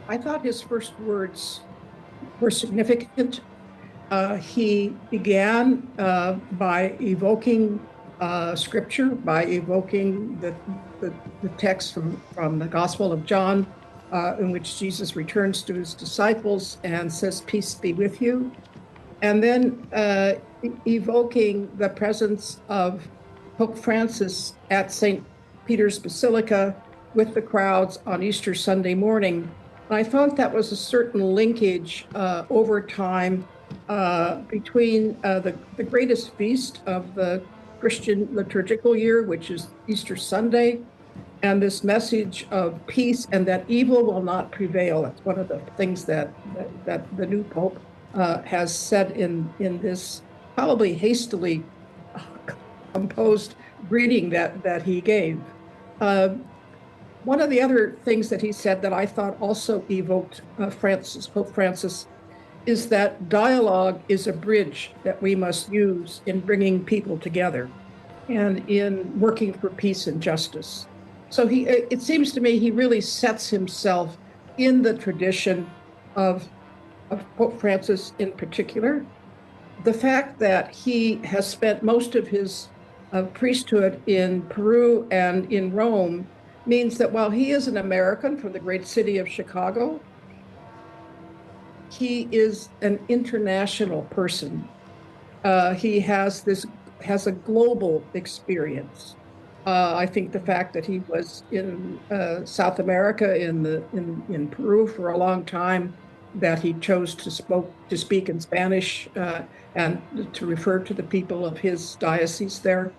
I thought his first words were significant. He began by evoking scripture, by evoking the text from the Gospel of John, in which Jesus returns to his disciples and says, "Peace be with you." And then evoking the presence of Pope Francis at St. Peter's Basilica with the crowds on Easter Sunday morning. And I thought that was a certain linkage over time between the greatest feast of the Christian liturgical year, which is Easter Sunday, and this message of peace and that evil will not prevail. That's one of the things that the new Pope has said in this probably hastily composed greeting that he gave. One of the other things that he said that I thought also evoked Pope Francis, is that dialogue is a bridge that we must use in bringing people together and in working for peace and justice. So it seems to me he really sets himself in the tradition of Pope Francis in particular. The fact that he has spent most of his priesthood in Peru and in Rome means that while he is an American from the great city of Chicago, he is an international person. He has a global experience. I think the fact that he was in South America, in Peru for a long time, that he chose to speak in Spanish and to refer to the people of his diocese there.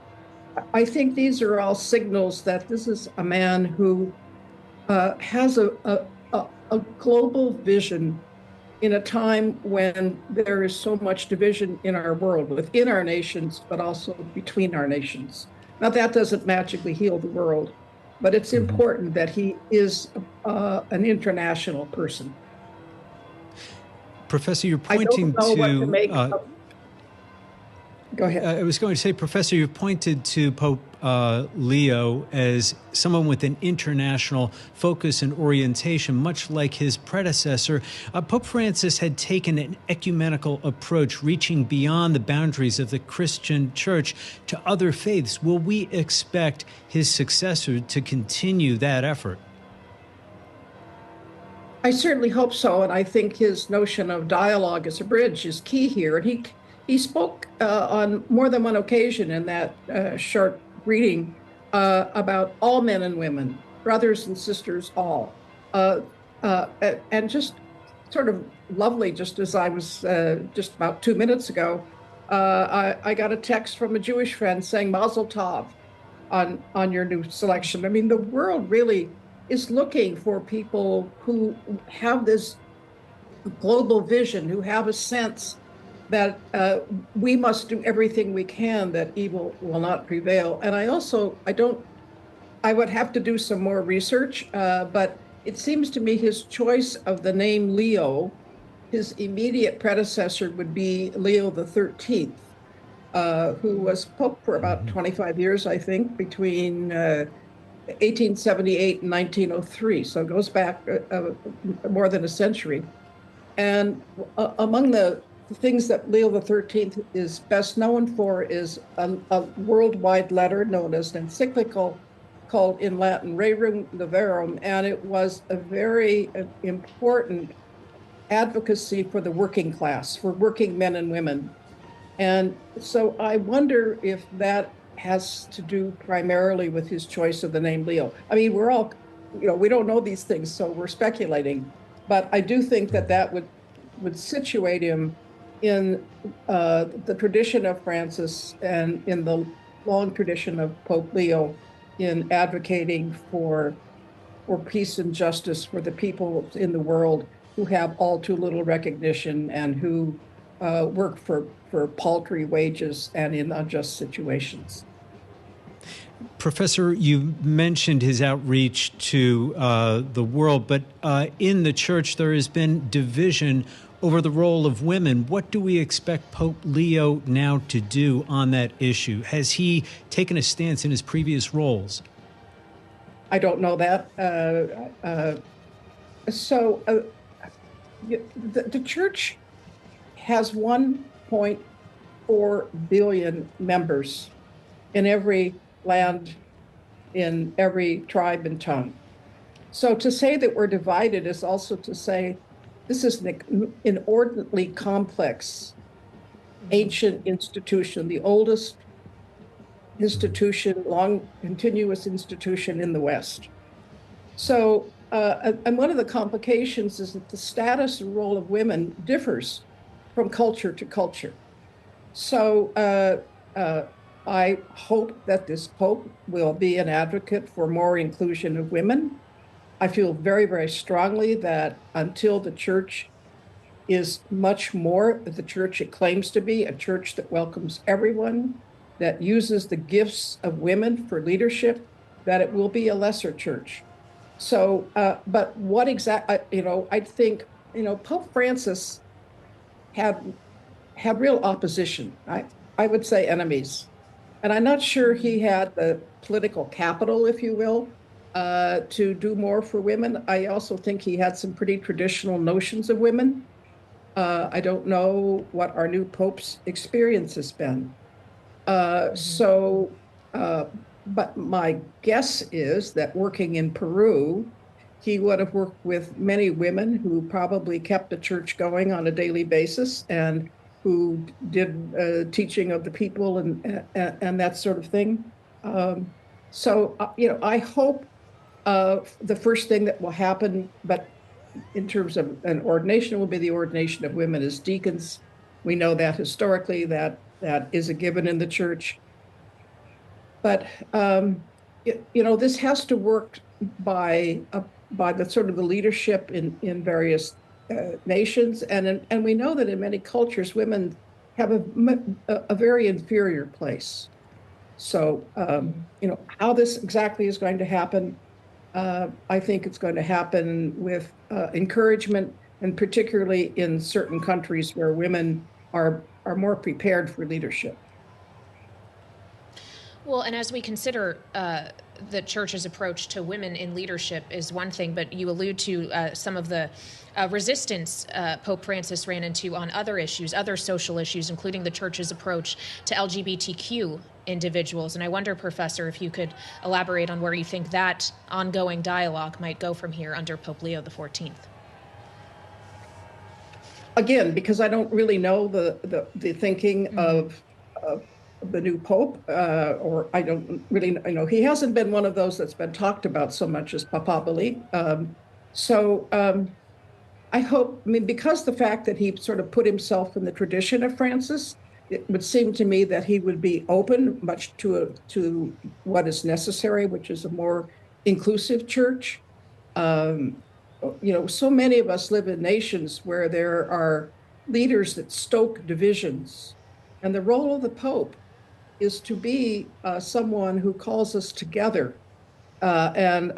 I think these are all signals that this is a man who has a global vision in a time when there is so much division in our world, within our nations, but also between our nations. Now, that doesn't magically heal the world, but it's important that he is an international person. Professor, you're pointing to... Go ahead. I was going to say, Professor, you've pointed to Pope Leo as someone with an international focus and orientation, much like his predecessor. Pope Francis had taken an ecumenical approach, reaching beyond the boundaries of the Christian church to other faiths. Will we expect his successor to continue that effort? I certainly hope so, and I think his notion of dialogue as a bridge is key here. And he spoke on more than one occasion in that short reading about all men and women, brothers and sisters, all. And just sort of lovely, just as I was just about 2 minutes ago, I got a text from a Jewish friend saying Mazel Tov on your new selection. I mean, the world really is looking for people who have this global vision, who have a sense that we must do everything we can that evil will not prevail. And I would have to do some more research, but it seems to me his choice of the name Leo, his immediate predecessor would be Leo XIII, who was Pope for about 25 years, I think, between 1878 and 1903. So it goes back more than a century. And among the things that Leo XIII is best known for is a worldwide letter known as an encyclical called in Latin Rerum Novarum, and it was a very important advocacy for the working class, for working men and women. And so I wonder if that has to do primarily with his choice of the name Leo. I mean, we're all, we don't know these things, so we're speculating, but I do think that would situate him in the tradition of Francis and in the long tradition of Pope Leo in advocating for peace and justice for the people in the world who have all too little recognition and who work for paltry wages and in unjust situations. Professor, you mentioned his outreach to the world, but in the church there has been division over the role of women. What do we expect Pope Leo now to do on that issue? Has he taken a stance in his previous roles? I don't know that. So the church has 1.4 billion members in every land, in every tribe and tongue. So to say that we're divided is also to say this is an inordinately complex, ancient institution, the oldest institution, long continuous institution in the West. So, and one of the complications is that the status and role of women differs from culture to culture. So, I hope that this Pope will be an advocate for more inclusion of women. I feel very, very strongly that until the church is much more the church it claims to be, a church that welcomes everyone, that uses the gifts of women for leadership, that it will be a lesser church. So, but what exactly, I think, Pope Francis had real opposition. I would say enemies. And I'm not sure he had the political capital, if you will, to do more for women. I also think he had some pretty traditional notions of women. I don't know what our new Pope's experience has been. But my guess is that working in Peru, he would have worked with many women who probably kept the church going on a daily basis and who did teaching of the people and that sort of thing. I hope the first thing that will happen, but in terms of an ordination, will be the ordination of women as deacons. We know that historically that is a given in the church. But this has to work by the sort of the leadership in various nations, and we know that in many cultures women have a very inferior place. So how this exactly is going to happen, I think it's going to happen with encouragement, and particularly in certain countries where women are more prepared for leadership. Well, and as we consider the church's approach to women in leadership is one thing, but you allude to some of the resistance Pope Francis ran into on other issues, other social issues, including the church's approach to LGBTQ individuals. And I wonder, Professor, if you could elaborate on where you think that ongoing dialogue might go from here under Pope Leo XIV. Again, because I don't really know the thinking of the new Pope, or I don't really know. He hasn't been one of those that's been talked about so much as papabili. I hope, because the fact that he sort of put himself in the tradition of Francis, it would seem to me that he would be open much to what is necessary, which is a more inclusive church. So many of us live in nations where there are leaders that stoke divisions, and the role of the Pope is to be someone who calls us together. And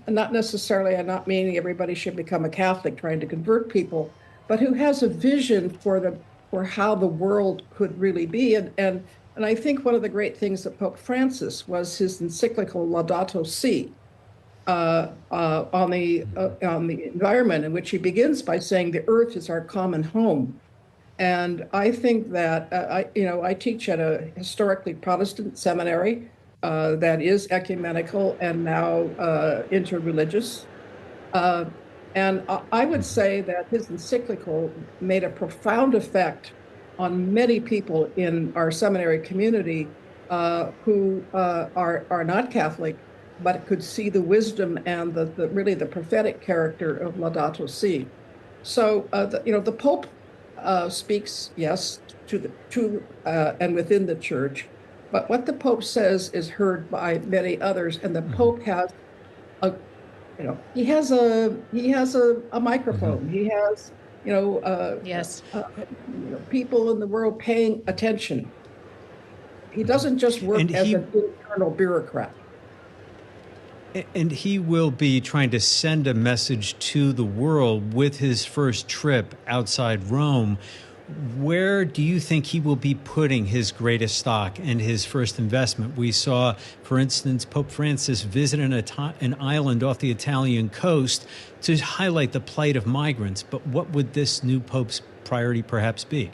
not necessarily, I'm not meaning everybody should become a Catholic trying to convert people, but who has a vision for how the world could really be. And I think one of the great things that Pope Francis was his encyclical Laudato Si on the environment, in which he begins by saying the earth is our common home. And I think that I teach at a historically Protestant seminary that is ecumenical and now interreligious. And I would say that his encyclical made a profound effect on many people in our seminary community who are not Catholic, but could see the wisdom and really the prophetic character of Laudato Si. So the Pope speaks, yes, to and within the church, but what the Pope says is heard by many others, and the Pope has he has a microphone. He has Yes, people in the world paying attention. He doesn't just work as an internal bureaucrat. And he will be trying to send a message to the world with his first trip outside Rome, where do you think he will be putting his greatest stock and his first investment? We saw, for instance, Pope Francis visit an island off the Italian coast to highlight the plight of migrants. But what would this new pope's priority perhaps be?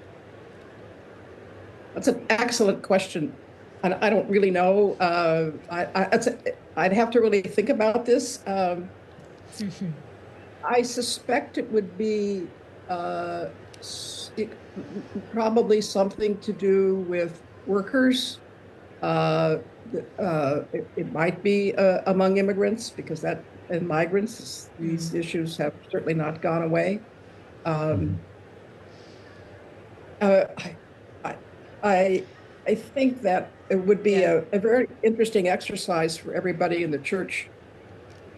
That's an excellent question. And I don't really know. I'd have to really think about this. I suspect it would be probably something to do with workers. It might be among immigrants, because and migrants, these issues have certainly not gone away. I think that it would be a very interesting exercise for everybody in the church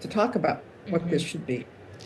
to talk about what this should be.